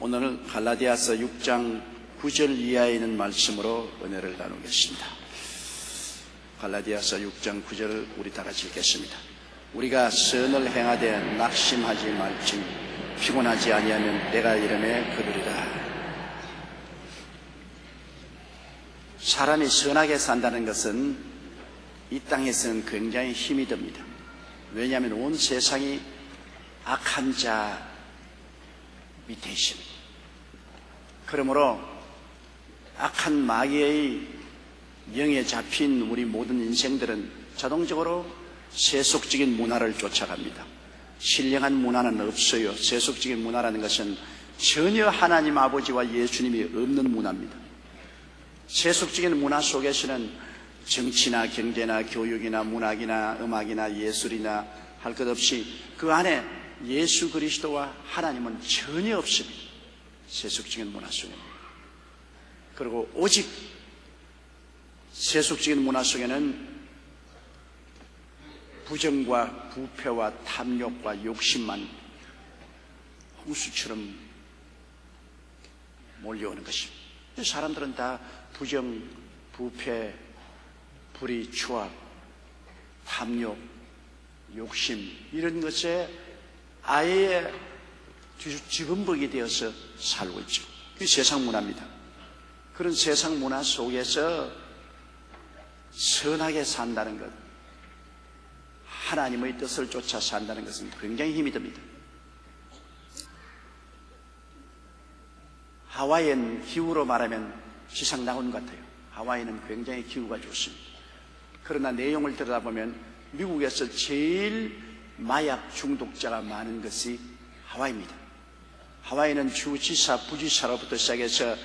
오늘 갈라디아서 6장 9절 이하에 있는 말씀으로 은혜를 나누겠습니다. 갈라디아서 6장 9절 우리 다 같이 읽겠습니다. 우리가 선을 행하되 낙심하지 말지니 피곤하지 아니하면 내가 이름에 거두리라. 사람이 선하게 산다는 것은 이 땅에서는 굉장히 힘이 듭니다. 왜냐하면 온 세상이 악한 자 밑에 있습니다. 그러므로 악한 마귀의 영에 잡힌 우리 모든 인생들은 자동적으로 세속적인 문화를 쫓아갑니다. 신령한 문화는 없어요. 세속적인 문화라는 것은 전혀 하나님 아버지와 예수님이 없는 문화입니다. 세속적인 문화 속에서는 정치나 경제나 교육이나 문학이나 음악이나 예술이나 할 것 없이 그 안에 예수 그리스도와 하나님은 전혀 없습니다. 세속적인 문화 속에는. 그리고 오직 세속적인 문화 속에는 부정과 부패와 탐욕과 욕심만 홍수처럼 몰려오는 것입니다. 사람들은 다 부정, 부패, 불의, 추악, 탐욕, 욕심 이런 것에 아예 지범벅이 되어서 살고 있죠. 그게 세상 문화입니다. 그런 세상 문화 속에서 선하게 산다는 것, 하나님의 뜻을 쫓아 산다는 것은 굉장히 힘이 듭니다. 하와이엔 기후로 말하면 지상낙원 같아요. 하와이는 굉장히 기후가 좋습니다. 그러나 내용을 들여다보면 미국에서 제일 마약 중독자가 많은 것이 하와이입니다. 하와이는 주지사, 부지사로부터 시작해서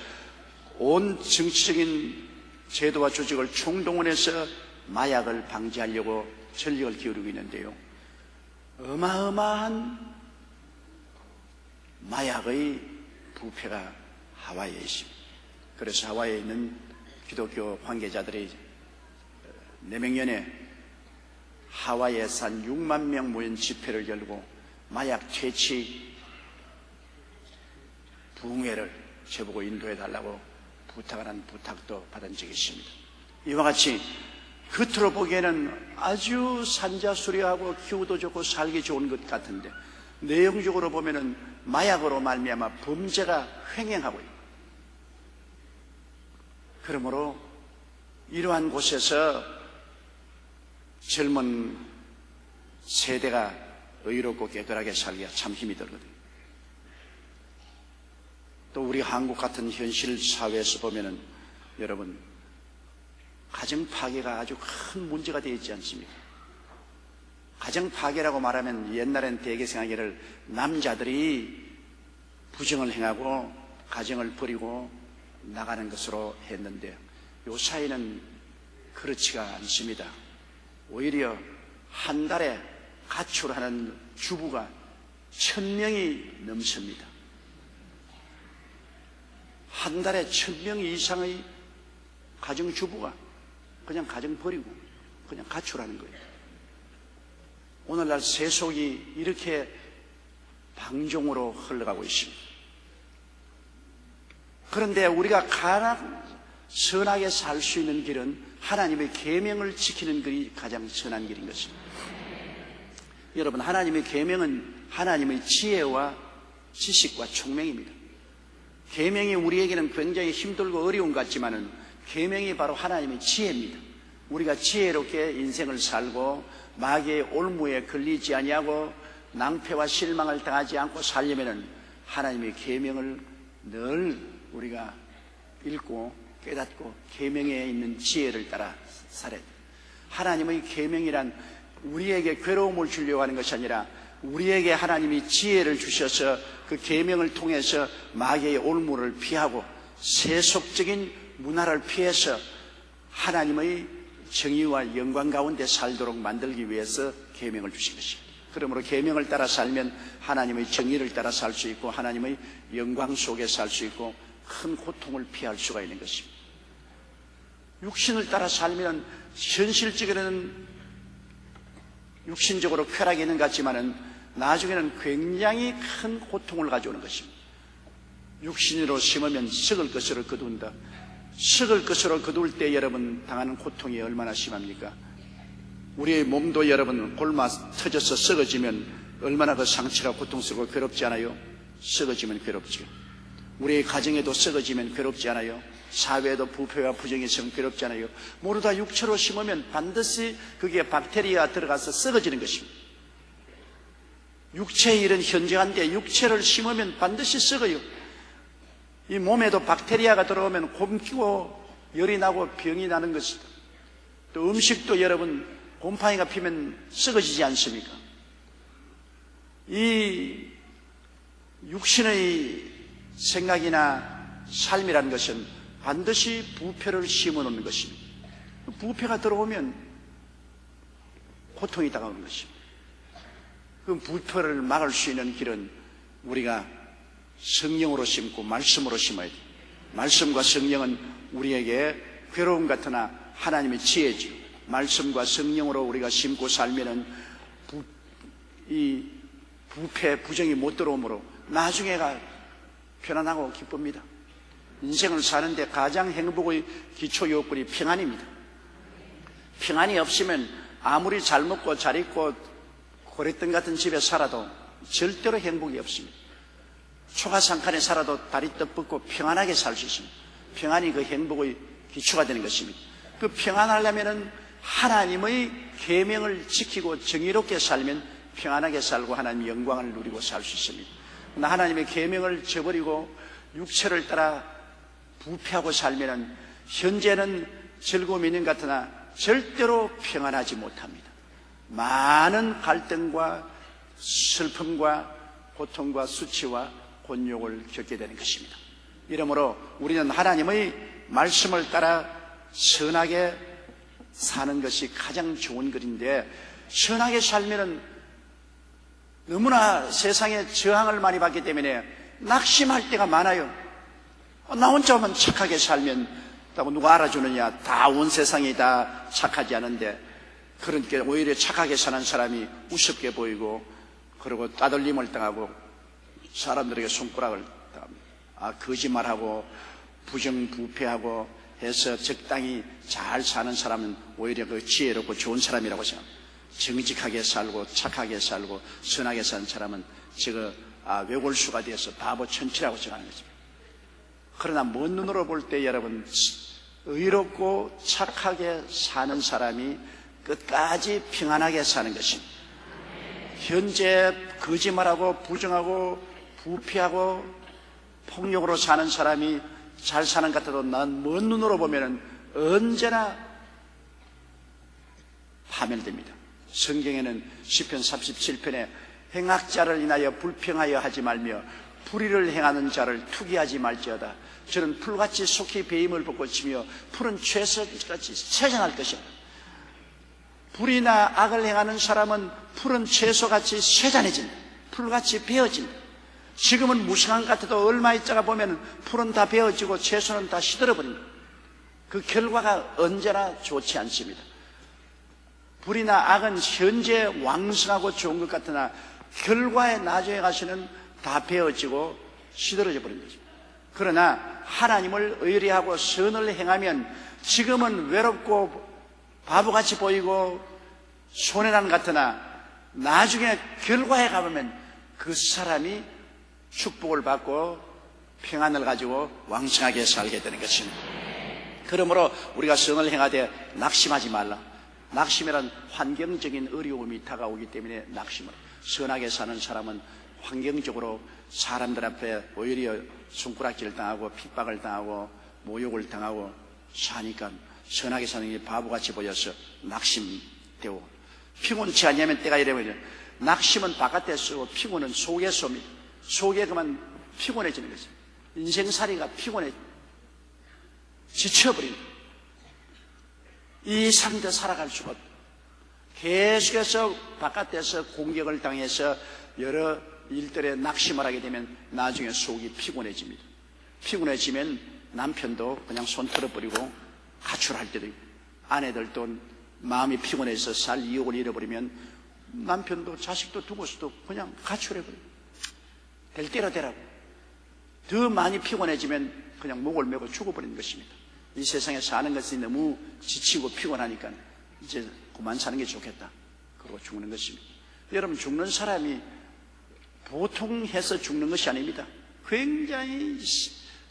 온 정치적인 제도와 조직을 총동원해서 마약을 방지하려고 전력을 기울이고 있는데요. 어마어마한 마약의 부패가 하와이에 있습니다. 그래서 하와이에 있는 기독교 관계자들이 내명년에 하와이에 산 6만 명 모인 집회를 열고 마약 퇴치 부흥회를 저보고 인도해달라고 부탁을 한 부탁도 받은 적이 있습니다. 이와 같이 겉으로 보기에는 아주 산자수려하고 기후도 좋고 살기 좋은 것 같은데 내용적으로 보면은 마약으로 말미암아 범죄가 횡행하고 있고, 그러므로 이러한 곳에서 젊은 세대가 의롭고 깨끗하게 살기가 참 힘이 들거든요. 또 우리 한국 같은 현실 사회에서 보면은 여러분 가정 파괴가 아주 큰 문제가 되어 있지 않습니까? 가정 파괴라고 말하면 옛날엔 대개 생각하기를 남자들이 부정을 행하고 가정을 버리고 나가는 것으로 했는데 요 사이는 그렇지가 않습니다. 오히려 한 달에 가출하는 주부가 1000명이 넘습니다. 한 달에 1000명 이상의 가정주부가 그냥 가정 버리고 그냥 가출하는 거예요. 오늘날 세속이 이렇게 방종으로 흘러가고 있습니다. 그런데 우리가 가장 선하게 살 수 있는 길은 하나님의 계명을 지키는 길이 가장 선한 길인 것입니다. 여러분, 하나님의 계명은 하나님의 지혜와 지식과 총명입니다. 계명이 우리에게는 굉장히 힘들고 어려운 것 같지만은 계명이 바로 하나님의 지혜입니다. 우리가 지혜롭게 인생을 살고 마귀의 올무에 걸리지 아니하고 낭패와 실망을 당하지 않고 살려면은 하나님의 계명을 늘 우리가 읽고 깨닫고 계명에 있는 지혜를 따라 살아야 돼요. 하나님의 계명이란 우리에게 괴로움을 주려고 하는 것이 아니라 우리에게 하나님이 지혜를 주셔서 그 계명을 통해서 마귀의 올무를 피하고 세속적인 문화를 피해서 하나님의 정의와 영광 가운데 살도록 만들기 위해서 계명을 주신 것입니다. 그러므로 계명을 따라 살면 하나님의 정의를 따라 살 수 있고 하나님의 영광 속에 살 수 있고 큰 고통을 피할 수가 있는 것입니다. 육신을 따라 살면 현실적으로는 육신적으로 쾌락이 있는 것 같지만은 나중에는 굉장히 큰 고통을 가져오는 것입니다. 육신으로 심으면 썩을 것으로 거둔다. 썩을 것으로 거둘 때 여러분 당하는 고통이 얼마나 심합니까? 우리의 몸도 여러분 골마 터져서 썩어지면 얼마나 그 상처가 고통스럽고 괴롭지 않아요? 썩어지면 괴롭죠. 우리의 가정에도 썩어지면 괴롭지 않아요? 사회에도 부패와 부정이 있으면 괴롭지 않아요? 모두 다 육체로 심으면 반드시 그게 박테리아가 들어가서 썩어지는 것입니다. 육체의 일은 현저한데 육체를 심으면 반드시 썩어요. 이 몸에도 박테리아가 들어오면 곰기고 열이 나고 병이 나는 것이다. 또 음식도 여러분 곰팡이가 피면 썩어지지 않습니까? 이 육신의 생각이나 삶이라는 것은 반드시 부패를 심어놓는 것입니다. 부패가 들어오면 고통이 다가오는 것입니다. 그 부패를 막을 수 있는 길은 우리가 성령으로 심고 말씀으로 심어야 돼요. 말씀과 성령은 우리에게 괴로움 같으나 하나님의 지혜죠. 말씀과 성령으로 우리가 심고 살면은 이 부패, 부정이 못 들어오므로 나중에가 편안하고 기쁩니다. 인생을 사는데 가장 행복의 기초 요건이 평안입니다. 평안이 없으면 아무리 잘 먹고 잘 입고 고랫돈 같은 집에 살아도 절대로 행복이 없습니다. 초가상칸에 살아도 다리 떡 뻗고 평안하게 살 수 있습니다. 평안이 그 행복의 기초가 되는 것입니다. 그 평안하려면은 하나님의 계명을 지키고 정의롭게 살면 평안하게 살고 하나님의 영광을 누리고 살 수 있습니다. 그러나 하나님의 계명을 저버리고 육체를 따라 부패하고 살면은 현재는 즐거움이 있는 것 같으나 절대로 평안하지 못합니다. 많은 갈등과 슬픔과 고통과 수치와 곤욕을 겪게 되는 것입니다. 이러므로 우리는 하나님의 말씀을 따라 선하게 사는 것이 가장 좋은 것인데, 선하게 살면은 너무나 세상에 저항을 많이 받기 때문에 낙심할 때가 많아요. 나 혼자만 착하게 살면 누가 알아주느냐, 다 온 세상이 다 착하지 않은데, 그러니까 오히려 착하게 사는 사람이 우습게 보이고, 그리고 따돌림을 당하고 사람들에게 손가락을 당합니다. 거짓말하고 부정부패하고 해서 적당히 잘 사는 사람은 오히려 그 지혜롭고 좋은 사람이라고 생각합니다. 정직하게 살고 착하게 살고 선하게 사는 사람은 외골수가 되어서 바보 천치라고 생각하는 것입니다. 그러나 먼 눈으로 볼 때 여러분, 의롭고 착하게 사는 사람이 끝까지 평안하게 사는 것입니다. 현재 거짓말하고 부정하고 부패하고 폭력으로 사는 사람이 잘 사는 것 같아도 난 먼 눈으로 보면 언제나 파멸됩니다. 성경에는 시편 37편에 행악자를 인하여 불평하여 하지 말며 불의를 행하는 자를 투기하지 말지어다. 저는 풀같이 속히 배임을 벗고치며 푸른 채소같이 세잔할 것이다. 불의나 악을 행하는 사람은 푸른 채소같이 세잔해진다. 풀같이 베어진다. 지금은 무성한 것 같아도 얼마 있다가 보면 풀은 다 베어지고 채소는 다 시들어버립니다. 그 결과가 언제나 좋지 않습니다. 불이나 악은 현재 왕성하고 좋은 것 같으나 결과에 나중에 가서는 다 베어지고 시들어져 버린 거죠. 그러나 하나님을 의뢰하고 선을 행하면 지금은 외롭고 바보같이 보이고 손해난 것 같으나 나중에 결과에 가보면 그 사람이 축복을 받고 평안을 가지고 왕성하게 살게 되는 것입니다. 그러므로 우리가 선을 행하되 낙심하지 말라. 낙심이란 환경적인 어려움이 다가오기 때문에 낙심을. 선하게 사는 사람은 환경적으로 사람들 앞에 오히려 손가락질을 당하고 핍박을 당하고 모욕을 당하고 사니까 선하게 사는 게 바보같이 보여서 낙심되고, 피곤치 않냐면 때가 이러면 낙심은 바깥에 쓰고 피곤은 속에 쏩니다. 속에 그만 피곤해지는 거죠. 인생살이가 피곤해 지쳐버리는 거예요. 이 상태 살아갈 수가 없어요. 계속해서 바깥에서 공격을 당해서 여러 일들에 낙심을 하게 되면 나중에 속이 피곤해집니다. 피곤해지면 남편도 그냥 손 털어버리고 가출할 때도 있고, 아내들도 마음이 피곤해서 살 이욕을 잃어버리면 남편도 자식도 두고서도 그냥 가출해버려요. 될 대로 되라고. 더 많이 피곤해지면 그냥 목을 메고 죽어버리는 것입니다. 이 세상에 사는 것이 너무 지치고 피곤하니까 이제 그만 사는 게 좋겠다, 그러고 죽는 것입니다. 여러분, 죽는 사람이 보통 해서 죽는 것이 아닙니다. 굉장히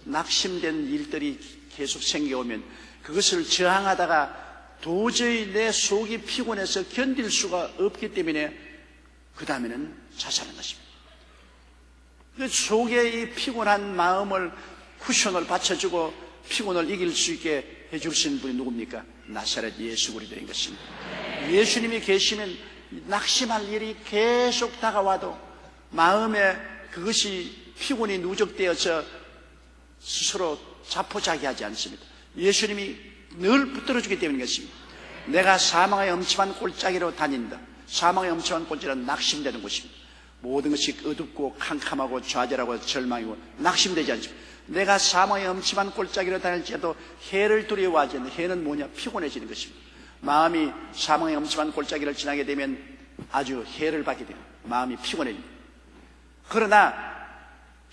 낙심된 일들이 계속 생겨오면 그것을 저항하다가 도저히 내 속이 피곤해서 견딜 수가 없기 때문에 그 다음에는 자살하는 것입니다. 그 속에 이 피곤한 마음을 쿠션을 받쳐주고 피곤을 이길 수 있게 해주신 분이 누굽니까? 나사렛 예수 그리스도인 것입니다. 예수님이 계시면 낙심할 일이 계속 다가와도 마음에 그것이 피곤이 누적되어서 스스로 자포자기하지 않습니다. 예수님이 늘 붙들어주기 때문인 것입니다. 내가 사망의 엄침한 골짜기로 다닌다. 사망의 엄침한 골짜기는 낙심되는 곳입니다. 모든 것이 어둡고 캄캄하고 좌절하고 절망이고 낙심되지 않습니다. 내가 사망의 엄침한 골짜기로 다닐지라도 해를 두려워하지 않는, 해는 뭐냐? 피곤해지는 것입니다. 마음이 사망의 엄침한 골짜기를 지나게 되면 아주 해를 받게 됩니다. 마음이 피곤해집니다. 그러나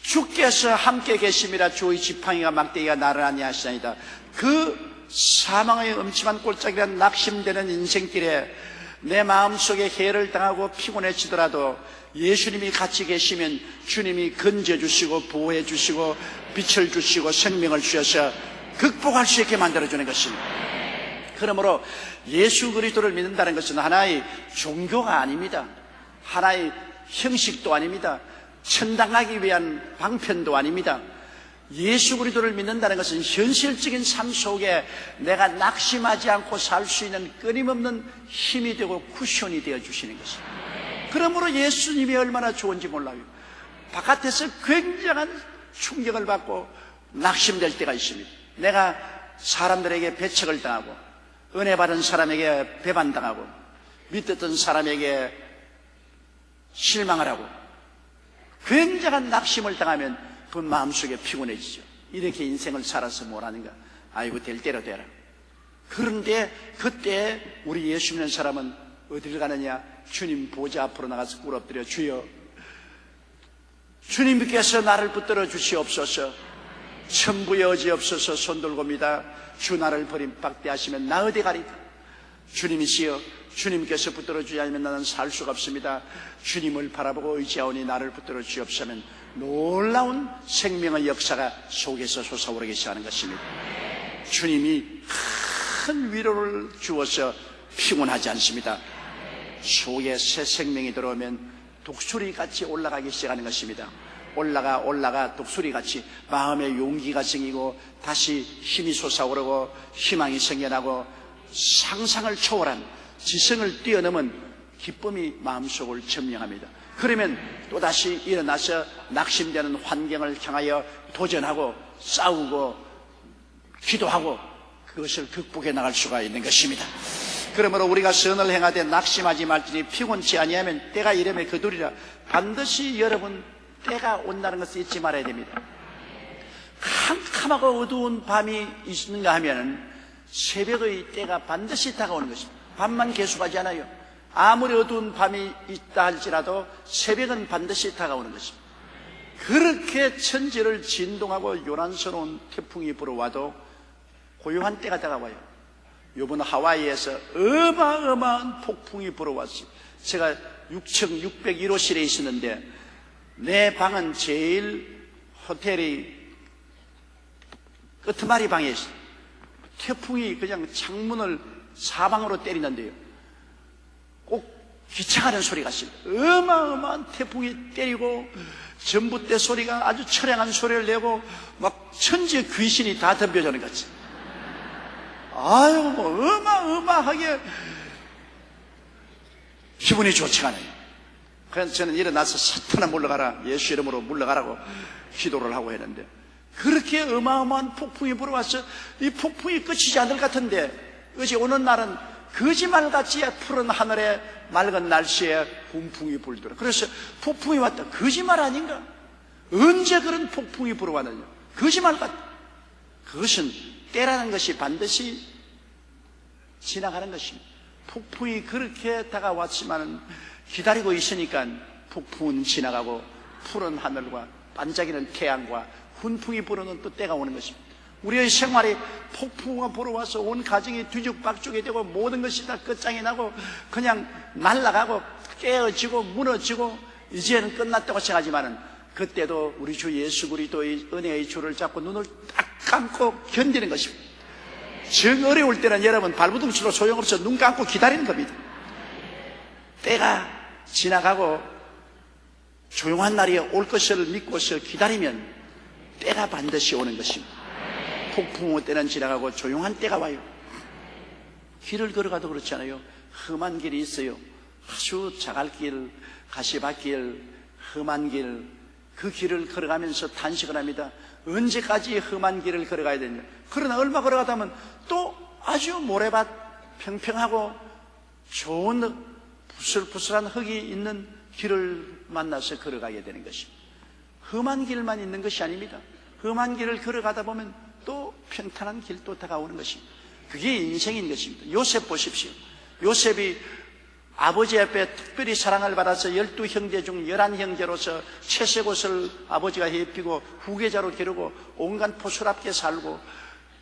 주께서 함께 계심이라 주의 지팡이가 막대기가 나를 아니하시나이다. 그 사망의 엄침한 골짜기란 낙심되는 인생길에 내 마음속에 해를 당하고 피곤해지더라도 예수님이 같이 계시면 주님이 건져주시고 보호해주시고 빛을 주시고 생명을 주셔서 극복할 수 있게 만들어주는 것입니다. 그러므로 예수 그리스도를 믿는다는 것은 하나의 종교가 아닙니다. 하나의 형식도 아닙니다. 천당 가기 위한 방편도 아닙니다. 예수 그리스도를 믿는다는 것은 현실적인 삶 속에 내가 낙심하지 않고 살 수 있는 끊임없는 힘이 되고 쿠션이 되어 주시는 것입니다. 그러므로 예수님이 얼마나 좋은지 몰라요. 바깥에서 굉장한 충격을 받고 낙심될 때가 있습니다. 내가 사람들에게 배척을 당하고 은혜 받은 사람에게 배반당하고 믿었던 사람에게 실망을 하고 굉장한 낙심을 당하면 그 마음속에 피곤해지죠. 이렇게 인생을 살아서 뭐라는가? 아이고, 될 대로 되라. 그런데 그때 우리 예수 믿는 사람은 어디를 가느냐? 주님 보좌 앞으로 나가서 꿇어엎드려 주여, 주님께서 나를 붙들어 주시옵소서. 천부의 어지없어서 손들고입니다. 주 나를 버림박대하시면 나 어디 가리까? 주님이시여, 주님께서 붙들어 주지 않으면 나는 살 수가 없습니다. 주님을 바라보고 의지하오니 나를 붙들어 주옵소면 놀라운 생명의 역사가 속에서 솟아오르기 시작하는 것입니다. 주님이 큰 위로를 주어서 피곤하지 않습니다. 속에 새 생명이 들어오면 독수리같이 올라가기 시작하는 것입니다. 올라가 독수리같이 마음에 용기가 생기고 다시 힘이 솟아오르고 희망이 생겨나고 상상을 초월한 지성을 뛰어넘은 기쁨이 마음속을 점령합니다. 그러면 또다시 일어나서 낙심되는 환경을 향하여 도전하고 싸우고 기도하고 그것을 극복해 나갈 수가 있는 것입니다. 그러므로 우리가 선을 행하되 낙심하지 말지니 피곤치 아니하면 때가 이름에 거두리라. 반드시 여러분 때가 온다는 것을 잊지 말아야 됩니다. 캄캄하고 어두운 밤이 있는가 하면 새벽의 때가 반드시 다가오는 것입니다. 밤만 계속하지 않아요. 아무리 어두운 밤이 있다 할지라도 새벽은 반드시 다가오는 것입니다. 그렇게 천지를 진동하고 요란스러운 태풍이 불어와도 고요한 때가 다가와요. 이번 하와이에서 어마어마한 폭풍이 불어왔어요. 제가 6,601호실에 있었는데 내 방은 제일 호텔이 끄트마리 방에 있어요. 태풍이 그냥 창문을 사방으로 때리는데요, 꼭 기차가는 소리가 있어요. 어마어마한 태풍이 때리고 전봇대 소리가 아주 처량한 소리를 내고 막 천지의 귀신이 다 덤벼드는 것 같이, 아유 뭐 어마어마하게 기분이 좋지가 않아요. 그래서 저는 일어나서 사탄아 물러가라, 예수 이름으로 물러가라고 기도를 하고 했는데, 그렇게 어마어마한 폭풍이 불어와서 이 폭풍이 끝이지 않을 것 같은데 어제 오는 날은 거짓말같이 푸른 하늘에 맑은 날씨에 훈풍이 불더라. 그래서 폭풍이 왔다. 거짓말 아닌가? 언제 그런 폭풍이 불어왔느냐? 거짓말 같다. 그것은 때라는 것이 반드시 지나가는 것입니다. 폭풍이 그렇게 다가왔지만 기다리고 있으니까 폭풍은 지나가고 푸른 하늘과 반짝이는 태양과 훈풍이 불어오는 또 때가 오는 것입니다. 우리의 생활이 폭풍우가 불어와서 온 가정이 뒤죽박죽이 되고 모든 것이 다 끝장이 나고 그냥 날아가고 깨어지고 무너지고 이제는 끝났다고 생각하지만은 그때도 우리 주 예수 그리스도의 은혜의 줄을 잡고 눈을 딱 감고 견디는 것입니다. 정 어려울 때는 여러분 발부둥치로 소용없어 눈 감고 기다리는 겁니다. 때가 지나가고 조용한 날이 올 것을 믿고서 기다리면 때가 반드시 오는 것입니다. 폭풍우 때는 지나가고 조용한 때가 와요. 길을 걸어가도 그렇잖아요. 험한 길이 있어요. 아주 자갈길, 가시밭길, 험한 길, 그 길을 걸어가면서 탄식을 합니다. 언제까지 험한 길을 걸어가야 되냐. 그러나 얼마 걸어가다 보면 또 아주 모래밭 평평하고 좋은 부슬부슬한 흙이 있는 길을 만나서 걸어가게 되는 것입니다. 험한 길만 있는 것이 아닙니다. 험한 길을 걸어가다 보면 또 평탄한 길도 다가오는 것입니다. 그게 인생인 것입니다. 요셉 보십시오. 요셉이 아버지 앞에 특별히 사랑을 받아서 12형제 중 11형제로서 채색옷을 아버지가 입히고 후계자로 기르고 온갖 포슬합게 살고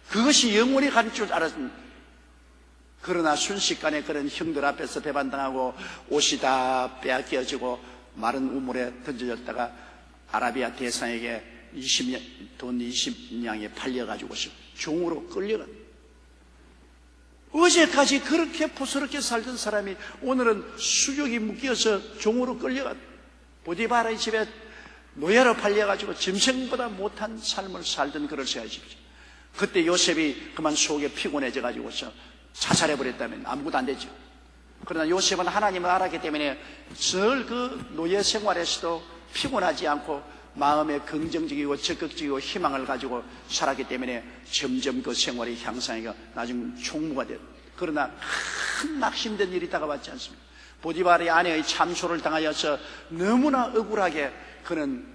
그것이 영원히 갈 줄 알았습니다. 그러나 순식간에 그런 형들 앞에서 배반당하고 옷이 다 빼앗겨지고 마른 우물에 던져졌다가 아라비아 대상에게 돈 20냥에 팔려가지고서 종으로 끌려간. 어제까지 그렇게 포스럽게 살던 사람이 오늘은 수족이 묶여서 종으로 끌려간. 보디바라의 집에 노예로 팔려가지고 짐승보다 못한 삶을 살던 그를 생각하십시오. 그때 요셉이 그만 속에 피곤해져가지고서 자살해버렸다면 아무것도 안 되죠. 그러나 요셉은 하나님을 알았기 때문에 늘 그 노예 생활에서도 피곤하지 않고 마음에 긍정적이고 적극적이고 희망을 가지고 살았기 때문에 점점 그 생활이 향상해가 나중 총무가 됐다. 그러나 큰 낙심된 일이 다가왔지 않습니까? 보디발의 아내의 참소를 당하여서 너무나 억울하게 그는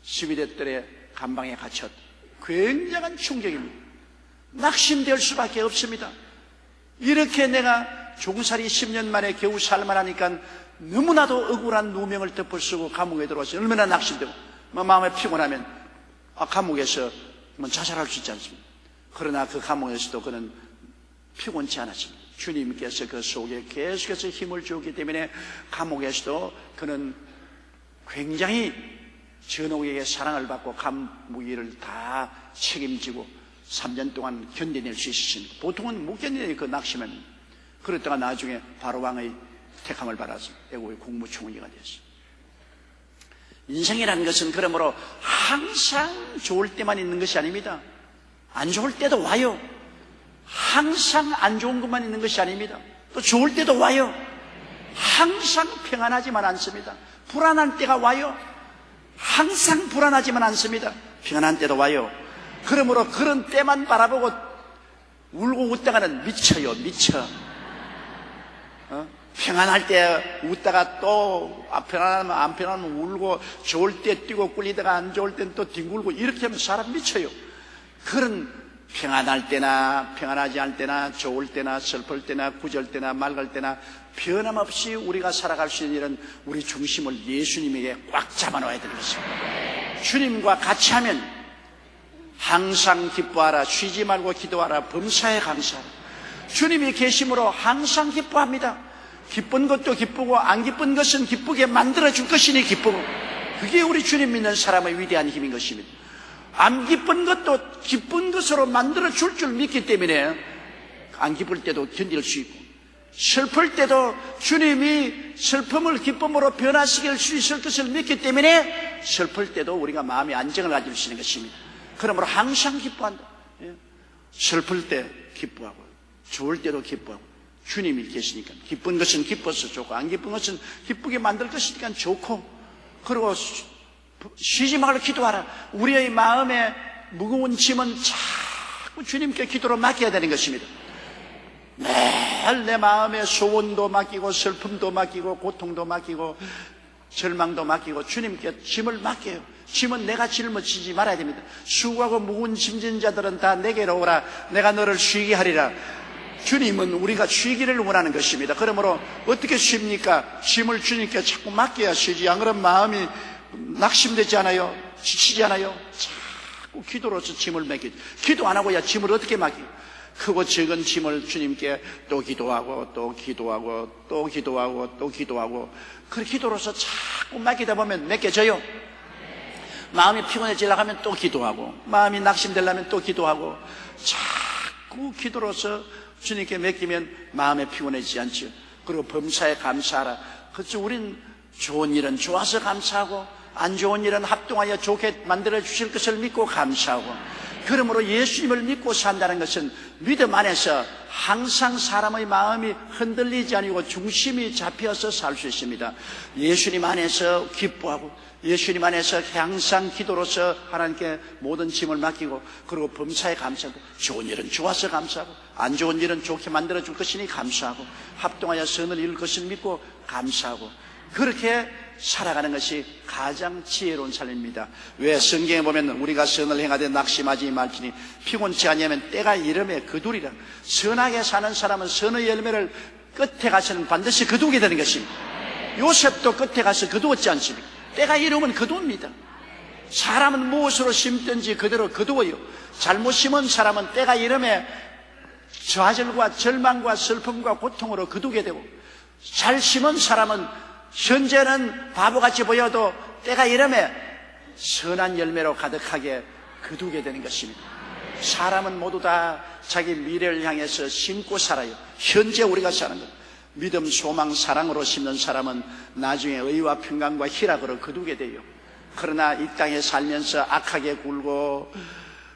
12대 뜰의 감방에 갇혔다. 굉장한 충격입니다. 낙심될 수밖에 없습니다. 이렇게 내가 종살이 10년 만에 겨우 살만하니까 너무나도 억울한 누명을 덮어쓰고 감옥에 들어와서 얼마나 낙심되고 마음에 피곤하면 감옥에서 자살할 수 있지 않습니까? 그러나 그 감옥에서도 그는 피곤치 않았습니다. 주님께서 그 속에 계속해서 힘을 주었기 때문에 감옥에서도 그는 굉장히 전옥에게 사랑을 받고 감옥 일을 다 책임지고 3년 동안 견뎌낼 수 있었습니다. 보통은 못 견뎌내요. 그 낙심합니다. 그랬다가 나중에 바로왕의 택함을 받아서 애국의 국무총리가 됐어요. 인생이라는 것은 그러므로 항상 좋을 때만 있는 것이 아닙니다. 안 좋을 때도 와요. 항상 안 좋은 것만 있는 것이 아닙니다. 또 좋을 때도 와요. 항상 평안하지만 않습니다. 불안할 때가 와요. 항상 불안하지만 않습니다. 평안한 때도 와요. 그러므로 그런 때만 바라보고 울고 웃다가는 미쳐요. 미쳐. 평안할 때 웃다가 또 편안하면 안 편안하면 울고 좋을 때 뛰고 꿀리다가 안 좋을 때는 또 뒹굴고 이렇게 하면 사람 미쳐요. 그런 평안할 때나 평안하지 않을 때나 좋을 때나 슬플 때나 구절 때나 맑을 때나 변함없이 우리가 살아갈 수 있는 일은 우리 중심을 예수님에게 꽉 잡아놓아야 되는 것입니다. 주님과 같이 하면 항상 기뻐하라, 쉬지 말고 기도하라, 범사에 감사하라. 주님이 계심으로 항상 기뻐합니다. 기쁜 것도 기쁘고 안 기쁜 것은 기쁘게 만들어줄 것이니 기쁘고, 그게 우리 주님 믿는 사람의 위대한 힘인 것입니다. 안 기쁜 것도 기쁜 것으로 만들어줄 줄 믿기 때문에 안 기쁠 때도 견딜 수 있고, 슬플 때도 주님이 슬픔을 기쁨으로 변화시킬 수 있을 것을 믿기 때문에 슬플 때도 우리가 마음의 안정을 가질 수 있는 것입니다. 그러므로 항상 기뻐한다. 슬플 때 기뻐하고 좋을 때도 기뻐하고, 주님이 계시니까 기쁜 것은 기뻐서 좋고 안 기쁜 것은 기쁘게 만들 것이니까 좋고, 그리고 쉬지 말고 기도하라. 우리의 마음에 무거운 짐은 자꾸 주님께 기도로 맡겨야 되는 것입니다. 매일 내 마음에 소원도 맡기고 슬픔도 맡기고 고통도 맡기고 절망도 맡기고 주님께 짐을 맡겨요. 짐은 내가 짊어지지 말아야 됩니다. 수고하고 무거운 짐진 자들은 다 내게로 오라. 내가 너를 쉬게 하리라. 주님은 우리가 쉬기를 원하는 것입니다. 그러므로 어떻게 쉽니까? 짐을 주님께 자꾸 맡겨야 쉬지. 안 그러면 마음이 낙심되지 않아요? 지치지 않아요? 자꾸 기도로서 짐을 맡기죠. 기도 안 하고야 짐을 어떻게 맡겨요? 크고 적은 짐을 주님께 또 기도하고 또 기도하고 또 기도하고 또 기도하고, 그 기도로서 자꾸 맡기다 보면 맡겨져요. 마음이 피곤해지려고 하면 또 기도하고, 마음이 낙심되려면 또 기도하고, 자꾸 기도로서 주님께 맡기면 마음에 피곤해지지 않죠. 그리고 범사에 감사하라. 그렇죠. 우린 좋은 일은 좋아서 감사하고 안 좋은 일은 합동하여 좋게 만들어 주실 것을 믿고 감사하고, 그러므로 예수님을 믿고 산다는 것은 믿음 안에서 항상 사람의 마음이 흔들리지 아니고 중심이 잡혀서 살 수 있습니다. 예수님 안에서 기뻐하고 예수님 안에서 항상 기도로서 하나님께 모든 짐을 맡기고, 그리고 범사에 감사하고, 좋은 일은 좋아서 감사하고 안 좋은 일은 좋게 만들어 줄 것이니 감사하고, 합동하여 선을 이룰 것을 믿고 감사하고, 그렇게 살아가는 것이 가장 지혜로운 삶입니다. 왜? 성경에 보면 우리가 선을 행하되 낙심하지 말지니 피곤치 아니하면 때가 이름에 거두리라. 선하게 사는 사람은 선의 열매를 끝에 가서는 반드시 거두게 되는 것입니다. 요셉도 끝에 가서 거두었지 않습니까? 때가 이르면 거두입니다. 사람은 무엇으로 심든지 그대로 거두어요. 잘못 심은 사람은 때가 이름에 좌절과 절망과 슬픔과 고통으로 거두게 되고, 잘 심은 사람은 현재는 바보같이 보여도 때가 이름에 선한 열매로 가득하게 거두게 되는 것입니다. 사람은 모두 다 자기 미래를 향해서 심고 살아요. 현재 우리가 사는 것, 믿음, 소망, 사랑으로 심는 사람은 나중에 의와 평강과 희락으로 거두게 돼요. 그러나 이 땅에 살면서 악하게 굴고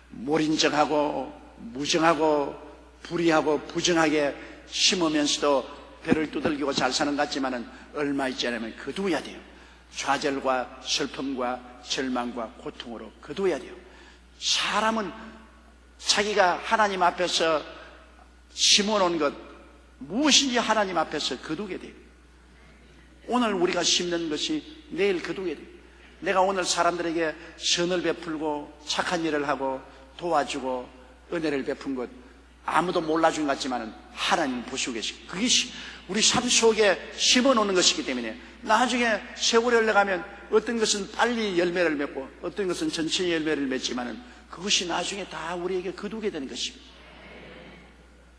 몰인정하고 무정하고 불의하고 부정하게 심으면서도 배를 두들기고 잘 사는 것 같지만은 얼마 있지 않으면 거두어야 돼요. 좌절과 슬픔과 절망과 고통으로 거두어야 돼요. 사람은 자기가 하나님 앞에서 심어놓은 것 무엇인지 하나님 앞에서 거두게 돼요. 오늘 우리가 심는 것이 내일 거두게 돼요. 내가 오늘 사람들에게 선을 베풀고 착한 일을 하고 도와주고 은혜를 베푼 것 아무도 몰라준 것 같지만 하나님 보시고 계시고, 그것이 우리 삶 속에 심어놓는 것이기 때문에 나중에 세월이 흘러가면 어떤 것은 빨리 열매를 맺고 어떤 것은 천천히 열매를 맺지만 그것이 나중에 다 우리에게 거두게 되는 것입니다.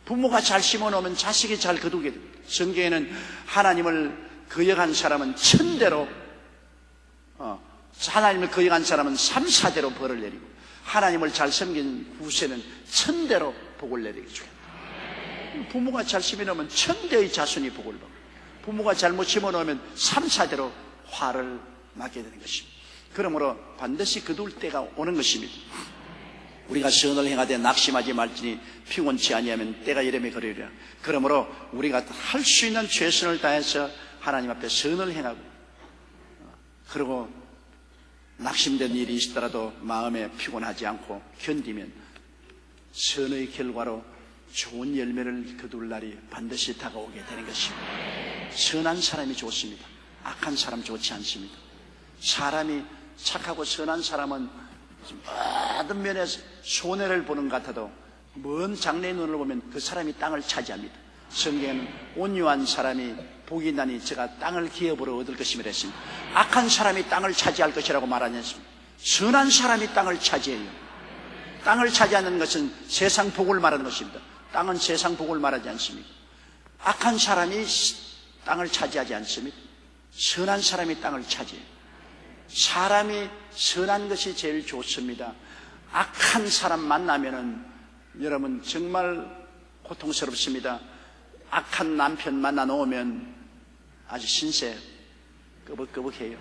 부모가 잘 심어놓으면 자식이 잘 거두게 됩니다. 성경에는 하나님을 거역한 사람은 천대로, 하나님을 거역한 사람은 3, 4대로 벌을 내리고, 하나님을 잘 섬긴 후세는 천대로 복을 내리게 줘요. 부모가 잘 심어놓으면 천대의 자손이 복을 받고, 부모가 잘못 심어놓으면 3, 4대로 화를 맞게 되는 것입니다. 그러므로 반드시 거둘 때가 오는 것입니다. 우리가 선을 행하되 낙심하지 말지니 피곤치 아니하면 때가 이름에 거리리라. 그러므로 우리가 할 수 있는 최선을 다해서 하나님 앞에 선을 행하고, 그리고 낙심된 일이 있더라도 마음에 피곤하지 않고 견디면 선의 결과로 좋은 열매를 거둘 날이 반드시 다가오게 되는 것입니다. 선한 사람이 좋습니다. 악한 사람 좋지 않습니다. 사람이 착하고 선한 사람은 모든 면에서 손해를 보는 것 같아도 먼 장래의 눈을 보면 그 사람이 땅을 차지합니다. 성경에는 온유한 사람이 복이 나니 제가 땅을 기업으로 얻을 것임이라 했습니다. 악한 사람이 땅을 차지할 것이라고 말하지 않습니다. 선한 사람이 땅을 차지해요. 땅을 차지하는 것은 세상 복을 말하는 것입니다. 땅은 세상 복을 말하지 않습니다. 악한 사람이 땅을 차지하지 않습니다. 선한 사람이 땅을 차지해요. 사람이 선한 것이 제일 좋습니다. 악한 사람 만나면은 여러분 정말 고통스럽습니다. 악한 남편 만나 놓으면 아주 신세 끄벅끄벅해요.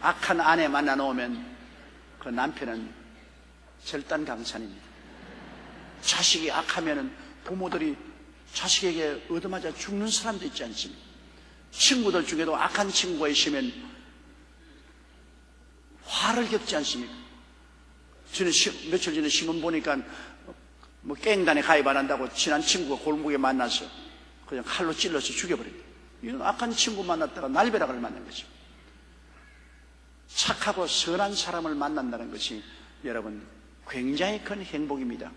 악한 아내 만나 놓으면 그 남편은 절단강산입니다. 자식이 악하면은 부모들이 자식에게 얻어맞아 죽는 사람도 있지 않습니까? 친구들 중에도 악한 친구가 있으면 화를 겪지 않습니까? 저는 며칠 전에 신문 보니까 뭐 깽단에 가입 안 한다고 친한 친구가 골목에 만나서 그냥 칼로 찔러서 죽여버립니다. 이런 악한 친구 만났다가 날벼락을 만난 거죠. 착하고 선한 사람을 만난다는 것이 여러분 굉장히 큰 행복입니다.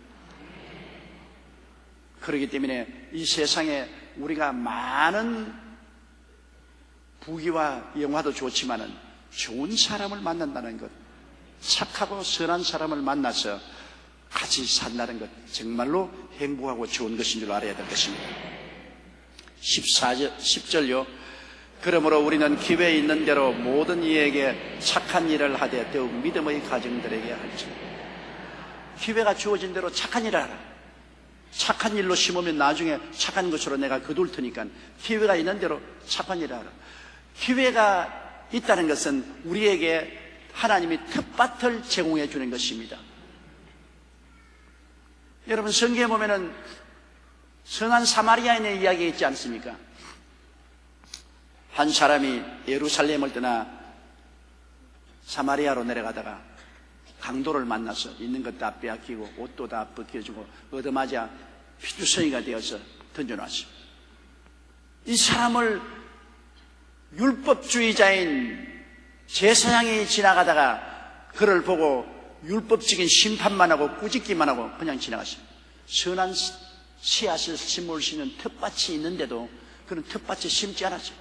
그렇기 때문에 이 세상에 우리가 많은 부귀와 영화도 좋지만은 좋은 사람을 만난다는 것, 착하고 선한 사람을 만나서 같이 산다는 것 정말로 행복하고 좋은 것인 줄 알아야 될 것입니다. 10절요. 그러므로 우리는 기회에 있는 대로 모든 이에게 착한 일을 하되 더욱 믿음의 가정들에게 할지니. 기회가 주어진 대로 착한 일을 하라. 착한 일로 심으면 나중에 착한 것으로 내가 거둘 테니까 기회가 있는 대로 착한 일을 하라. 기회가 있다는 것은 우리에게 하나님이 텃밭을 제공해 주는 것입니다. 여러분, 성경에 보면은 선한 사마리아인의 이야기가 있지 않습니까? 한 사람이 예루살렘을 떠나 사마리아로 내려가다가 강도를 만나서 있는 것 다 빼앗기고 옷도 다 벗겨주고 얻어맞아 피투성이가 되어서 던져놨습니다. 이 사람을 율법주의자인 제사장이 지나가다가 그를 보고 율법적인 심판만 하고 꾸짖기만 하고 그냥 지나갔습니다. 선한 씨앗을 심을 수 있는 텃밭이 있는데도 그는 텃밭에 심지 않았어요.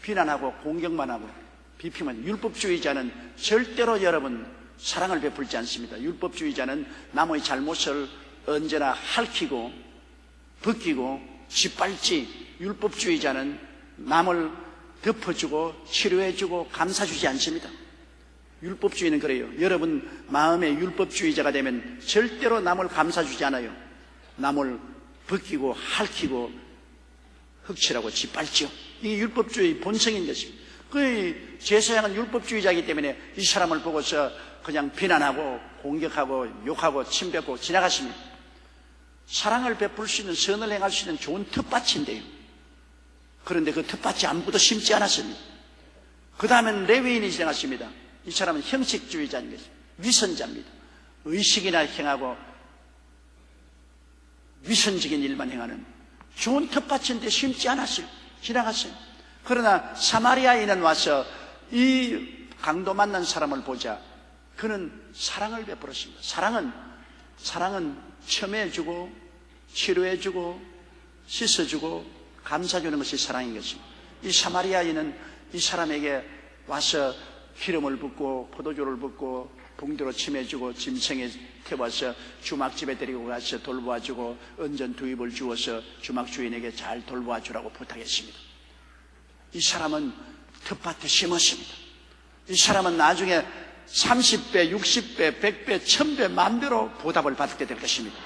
비난하고 공격만 하고 비피만. 율법주의자는 절대로 여러분 사랑을 베풀지 않습니다. 율법주의자는 남의 잘못을 언제나 핥히고 벗기고 짓밟지. 율법주의자는 남을 덮어주고 치료해주고 감싸주지 않습니다. 율법주의는 그래요. 여러분 마음에 율법주의자가 되면 절대로 남을 감싸주지 않아요. 남을 벗기고 핥히고 흑칠하고 짓밟죠. 이게 율법주의 본성인 것입니다. 그 제사장은 율법주의자이기 때문에 이 사람을 보고서 그냥 비난하고 공격하고 욕하고 침뱉고 지나갔습니다. 사랑을 베풀 수 있는, 선을 행할 수 있는 좋은 텃밭인데요. 그런데 그 텃밭이 아무것도 심지 않았습니다. 그 다음엔 레위인이 지나갔습니다. 이 사람은 형식주의자인 것입니다. 위선자입니다. 의식이나 행하고 위선적인 일만 행하는 좋은 텃밭인데 심지 않았어요. 지나갔어요. 그러나 사마리아인은 와서 이 강도 만난 사람을 보자 그는 사랑을 베풀었습니다. 사랑은 첨해주고 치료해주고 씻어주고 감싸주는 것이 사랑인 것입니다. 이 사마리아인은 이 사람에게 와서 기름을 붓고 포도주를 붓고 봉도로 침해주고 짐승에 태워서 주막집에 데리고 가서 돌보아주고 은전 2입을 주어서 주막 주인에게 잘 돌보아주라고 부탁했습니다. 이 사람은 텃밭에 심었습니다. 이 사람은 나중에 30배, 60배, 100배, 1000배 마음대로 보답을 받게 될 것입니다.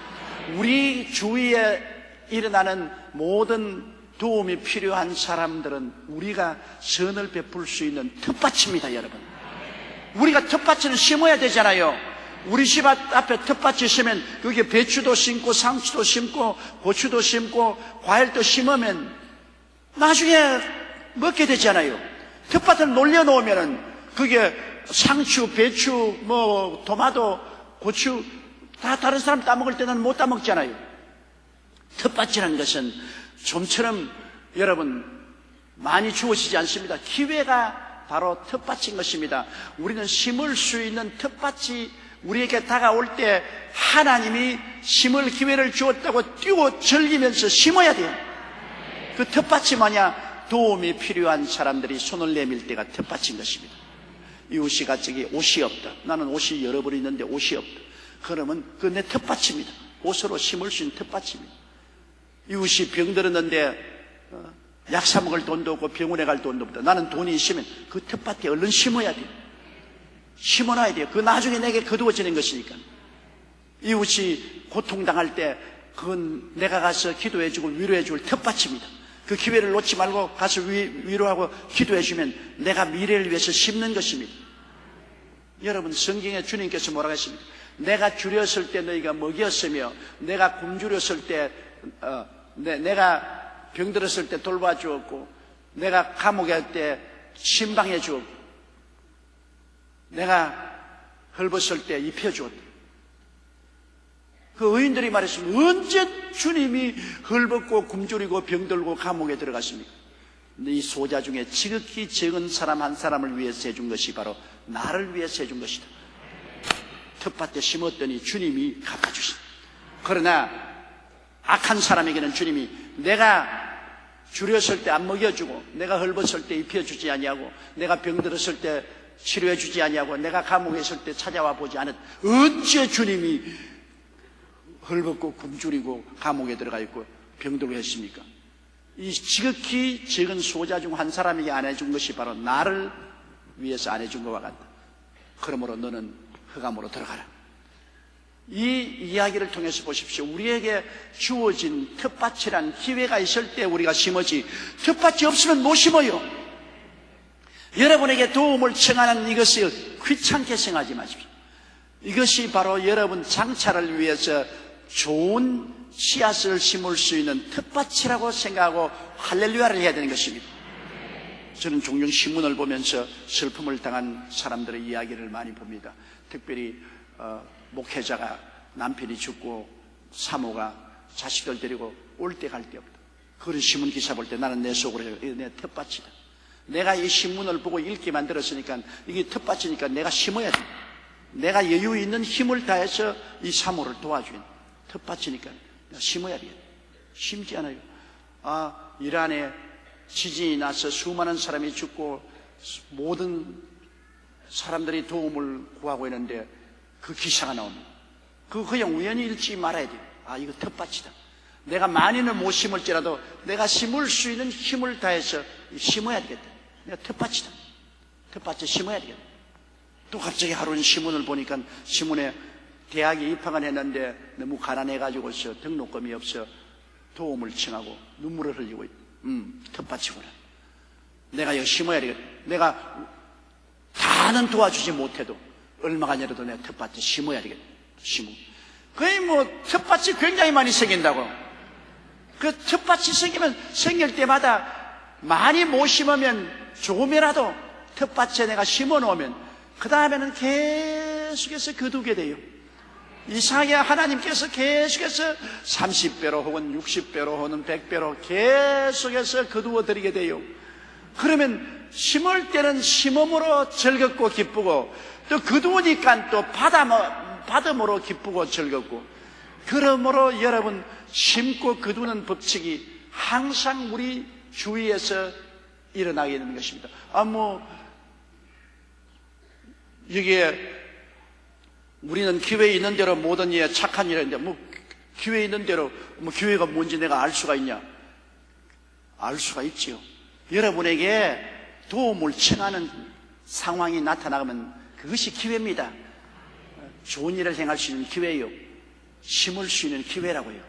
우리 주위에 일어나는 모든 도움이 필요한 사람들은 우리가 선을 베풀 수 있는 텃밭입니다, 여러분. 우리가 텃밭을 심어야 되잖아요. 우리 집 앞에 텃밭이 있으면 여기에 배추도 심고 상추도 심고 고추도 심고 과일도 심으면 나중에 먹게 되잖아요. 텃밭을 놀려놓으면은 그게 상추, 배추, 토마토, 고추 다 다른 사람 따먹을 때는 못 따먹잖아요. 텃밭이라는 것은 좀처럼 여러분 많이 주어지지 않습니다. 기회가 바로 텃밭인 것입니다. 우리는 심을 수 있는 텃밭이 우리에게 다가올 때 하나님이 심을 기회를 주었다고 뛰고 즐기면서 심어야 돼요. 그 텃밭이 뭐냐? 도움이 필요한 사람들이 손을 내밀 때가 텃밭인 것입니다. 이웃이 갑자기 옷이 없다. 나는 옷이 여러 벌 있는데 옷이 없다. 그러면 그 내 텃밭입니다. 옷으로 심을 수 있는 텃밭입니다. 이웃이 병들었는데 약 사 먹을 돈도 없고 병원에 갈 돈도 없다. 나는 돈이 있으면 그 텃밭에 얼른 심어야 돼요. 심어놔야 돼요. 그 나중에 내게 거두어지는 것이니까. 이웃이 고통당할 때 그건 내가 가서 기도해주고 위로해줄 텃밭입니다. 그 기회를 놓지 말고 가서 위로하고 기도해주면 내가 미래를 위해서 심는 것입니다. 여러분 성경에 주님께서 뭐라고 했습니까? 내가 줄였을 때 너희가 먹였으며 내가 굶주렸을 때 내가 병들었을 때 돌봐 주었고 내가 감옥에 할 때 신방해 주었고 내가 헐벗을 때 입혀 주었다. 그 의인들이 말했습니다. 언제 주님이 헐벗고 굶주리고 병들고 감옥에 들어갔습니까? 근데 이 소자 중에 지극히 적은 사람 한 사람을 위해서 해준 것이 바로 나를 위해서 해준 것이다. 텃밭에 심었더니 주님이 갚아주신다. 그러나 악한 사람에게는 주님이 내가 줄였을 때 안 먹여주고 내가 헐벗을 때 입혀주지 아니하고 내가 병들었을 때 치료해 주지 아니하고 내가 감옥에 있을 때 찾아와 보지 않았. 어찌 주님이 헐벗고 굶주리고 감옥에 들어가 있고 병들고 했습니까? 이 지극히 적은 수호자 중 한 사람에게 안 해준 것이 바로 나를 위해서 안 해준 것과 같다. 그러므로 너는 흑암으로 들어가라. 이 이야기를 통해서 보십시오. 우리에게 주어진 텃밭이란 기회가 있을 때 우리가 심어지, 텃밭이 없으면 못 심어요. 여러분에게 도움을 청하는 이것을 귀찮게 생각하지 마십시오. 이것이 바로 여러분 장차를 위해서 좋은 씨앗을 심을 수 있는 텃밭이라고 생각하고 할렐루야를 해야 되는 것입니다. 저는 종종 신문을 보면서 슬픔을 당한 사람들의 이야기를 많이 봅니다. 특별히 목회자가 남편이 죽고 사모가 자식들 데리고 올 때 갈 때 없다. 그런 신문 기사 볼 때 나는 내 속으로 내 텃밭이다. 내가 이 신문을 보고 읽게 만들었으니까 이게 텃밭이니까 내가 심어야 돼. 내가 여유 있는 힘을 다해서 이 사모를 도와주는 텃밭이니까 내가 심어야 돼. 심지 않아요. 이란에 지진이 나서 수많은 사람이 죽고 모든 사람들이 도움을 구하고 있는데 그 기사가 나옵니다. 그거 그냥 우연히 읽지 말아야 돼요. 이거 텃밭이다. 내가 많이는 못 심을지라도 내가 심을 수 있는 힘을 다해서 심어야 되겠다. 내가 텃밭이다. 텃밭에 심어야 되겠다. 또 갑자기 하루는 신문을 보니까 신문에 대학에 입학을 했는데 너무 가난해가지고서 등록금이 없어 도움을 청하고 눈물을 흘리고 있다. 텃밭이구나. 내가 여기 심어야 되겠다. 내가 다는 도와주지 못해도 얼마간이라도 내가 텃밭에 심어야 되겠다. 심어. 거의 텃밭이 굉장히 많이 생긴다고. 그 텃밭이 생길 때마다 많이 못 심으면 조금이라도 텃밭에 내가 심어 놓으면 그 다음에는 계속해서 거두게 돼요. 이상하게 하나님께서 계속해서 30배로 혹은 60배로 혹은 100배로 계속해서 거두어 드리게 돼요. 그러면 심을 때는 심음으로 즐겁고 기쁘고 또 거두니까 또 받음으로 기쁘고 즐겁고, 그러므로 여러분 심고 거두는 법칙이 항상 우리 주위에서 일어나게 되는 것입니다. 여기에 우리는 기회에 있는 대로 모든 일에 착한 일인데 기회에 있는 대로 기회가 뭔지 내가 알 수가 있냐? 알 수가 있지요. 여러분에게 도움을 청하는 상황이 나타나면 그것이 기회입니다. 좋은 일을 행할 수 있는 기회예요. 심을 수 있는 기회라고요.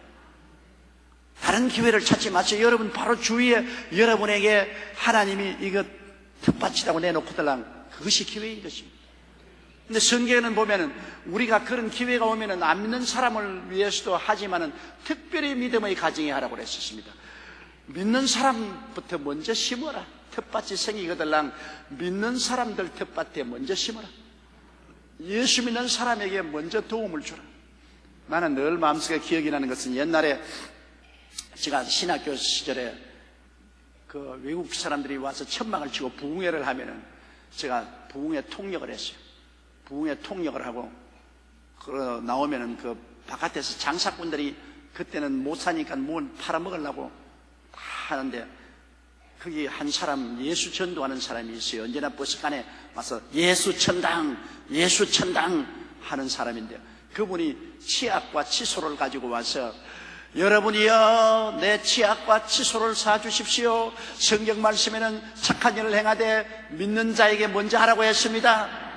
다른 기회를 찾지 마세요. 여러분 바로 주위에 여러분에게 하나님이 이거 텃밭이라고 내놓고 달랑 그것이 기회인 것입니다. 근데 성경에는 보면은 우리가 그런 기회가 오면은 안 믿는 사람을 위해서도 하지만은 특별히 믿음의 가정에 하라고 그랬었습니다. 믿는 사람부터 먼저 심어라. 텃밭이 생기거들랑 믿는 사람들 텃밭에 먼저 심어라. 예수 믿는 사람에게 먼저 도움을 주라. 나는 늘 마음속에 기억이 나는 것은 옛날에 제가 신학교 시절에 그 외국 사람들이 와서 천막을 치고 부흥회를 하면은 제가 부흥회 통역을 했어요. 부흥회 통역을 하고 나오면은 그 바깥에서 장사꾼들이 그때는 못 사니까 뭘 팔아먹으려고 하는데 거기 한 사람 예수 전도하는 사람이 있어요. 언제나 버스간에 와서 예수 천당 하는 사람인데 그분이 치약과 칫솔을 가지고 와서 여러분이여 내 치약과 칫솔을 사주십시오. 성경 말씀에는 착한 일을 행하되 믿는 자에게 먼저 하라고 했습니다.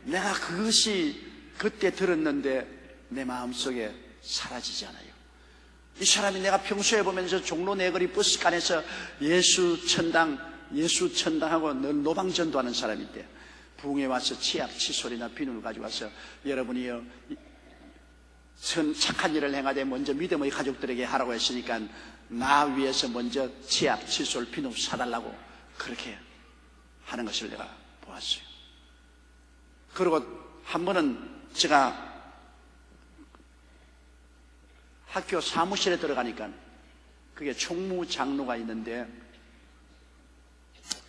내가 그것이 그때 들었는데 내 마음속에 사라지지 않아요. 이 사람이 내가 평소에 보면서 종로 내거리 버스간에서 예수 천당 하고 늘 노방전도하는 사람인데 부흥에 와서 치약, 칫솔이나 비누를 가지고 와서 여러분이요 착한 일을 행하되 먼저 믿음의 가족들에게 하라고 했으니까 나 위해서 먼저 치약, 칫솔, 비누 사달라고 그렇게 하는 것을 내가 보았어요. 그리고 한 번은 제가 학교 사무실에 들어가니까 그게 총무장로가 있는데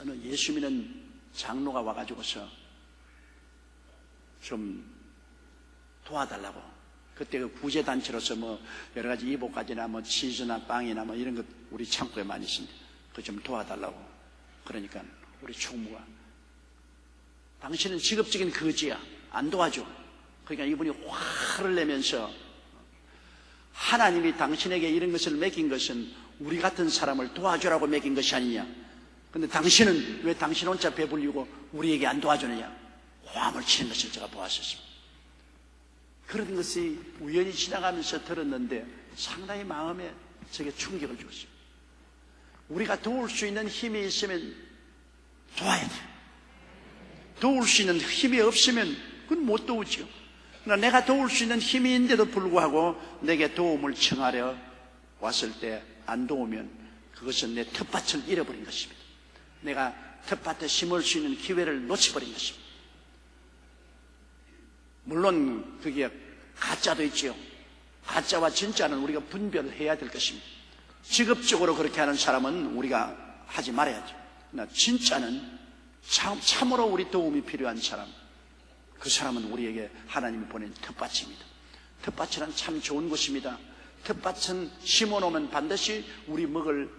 어느 예수 믿는 장로가 와가지고서 좀 도와달라고. 그때 그 구제단체로서 여러 가지 이복가지나 치즈나 빵이나 이런 것 우리 창고에 많이 있습니다. 그거 좀 도와달라고. 그러니까 우리 총무가 당신은 직업적인 거지야. 안 도와줘. 그러니까 이분이 화를 내면서 하나님이 당신에게 이런 것을 맡긴 것은 우리 같은 사람을 도와주라고 맡긴 것이 아니냐. 근데 당신은 왜 당신 혼자 배불리고 우리에게 안 도와주느냐. 화음을 치는 것을 제가 보았었습니다. 그런 것이 우연히 지나가면서 들었는데 상당히 마음에 제게 충격을 주었습니다. 우리가 도울 수 있는 힘이 있으면 도와야 돼요. 도울 수 있는 힘이 없으면 그건 못 도우죠. 그러나 내가 도울 수 있는 힘이 있는데도 불구하고 내게 도움을 청하려 왔을 때 안 도우면 그것은 내 텃밭을 잃어버린 것입니다. 내가 텃밭에 심을 수 있는 기회를 놓쳐버린 것입니다. 물론 그게 가짜도 있지요. 가짜와 진짜는 우리가 분별해야 될 것입니다. 직업적으로 그렇게 하는 사람은 우리가 하지 말아야죠. 그러나 진짜는 참으로 우리 도움이 필요한 사람, 그 사람은 우리에게 하나님이 보낸 텃밭입니다. 텃밭이란 참 좋은 것입니다. 텃밭은 심어놓으면 반드시 우리 먹을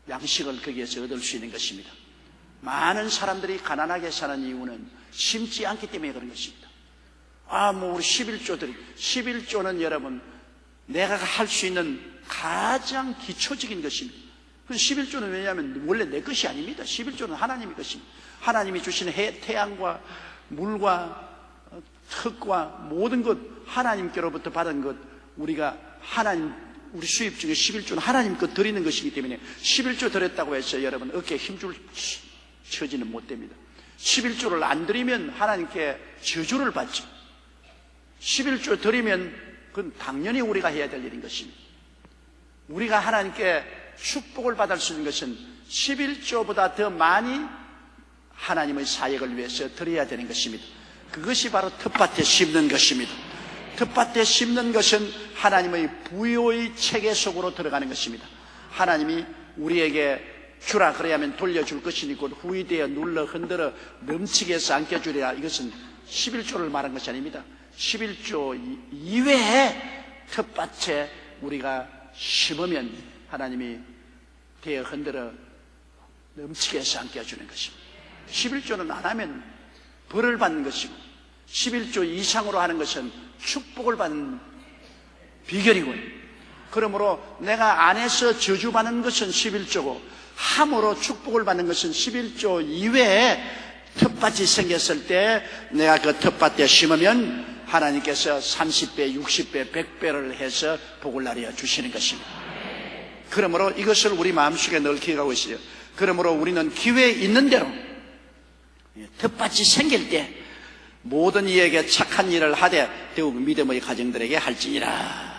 양식을 거기에서 얻을 수 있는 것입니다. 많은 사람들이 가난하게 사는 이유는 심지 않기 때문에 그런 것입니다. 우리 11조는 여러분, 내가 할 수 있는 가장 기초적인 것입니다. 11조는 왜냐하면 원래 내 것이 아닙니다. 11조는 하나님의 것입니다. 하나님이 주신 태양과 물과 흙과 모든 것, 하나님께로부터 받은 것, 우리 수입 중에 11조는 하나님 것 드리는 것이기 때문에 11조 드렸다고 해서 여러분 어깨에 힘줄 처지는 못 됩니다. 11조를 안 드리면 하나님께 저주를 받죠. 11조 드리면 그건 당연히 우리가 해야 될 일인 것입니다. 우리가 하나님께 축복을 받을 수 있는 것은 11조보다 더 많이 하나님의 사역을 위해서 드려야 되는 것입니다. 그것이 바로 텃밭에 심는 것입니다. 텃밭에 심는 것은 하나님의 부요의 체계 속으로 들어가는 것입니다. 하나님이 우리에게 주라 그래야만 돌려줄 것이니 곧 후이되어 눌러 흔들어 넘치게 해서 안겨주리라. 이것은 11조를 말한 것이 아닙니다. 11조 이외에 텃밭에 우리가 심으면 하나님이 되어 흔들어 넘치게 해서 안겨주는 것입니다. 11조는 안 하면 벌을 받는 것이고 11조 이상으로 하는 것은 축복을 받는 비결이고요. 그러므로 내가 안 해서 저주받는 것은 11조고 함으로 축복을 받는 것은 11조 이외에 텃밭이 생겼을 때 내가 그 텃밭에 심으면 하나님께서 30배, 60배, 100배를 해서 복을 나려 주시는 것입니다. 그러므로 이것을 우리 마음속에 늘 기억하고 있어요. 그러므로 우리는 기회 있는 대로 텃밭이 생길 때 모든 이에게 착한 일을 하되 더욱 믿음의 가정들에게 할지니라.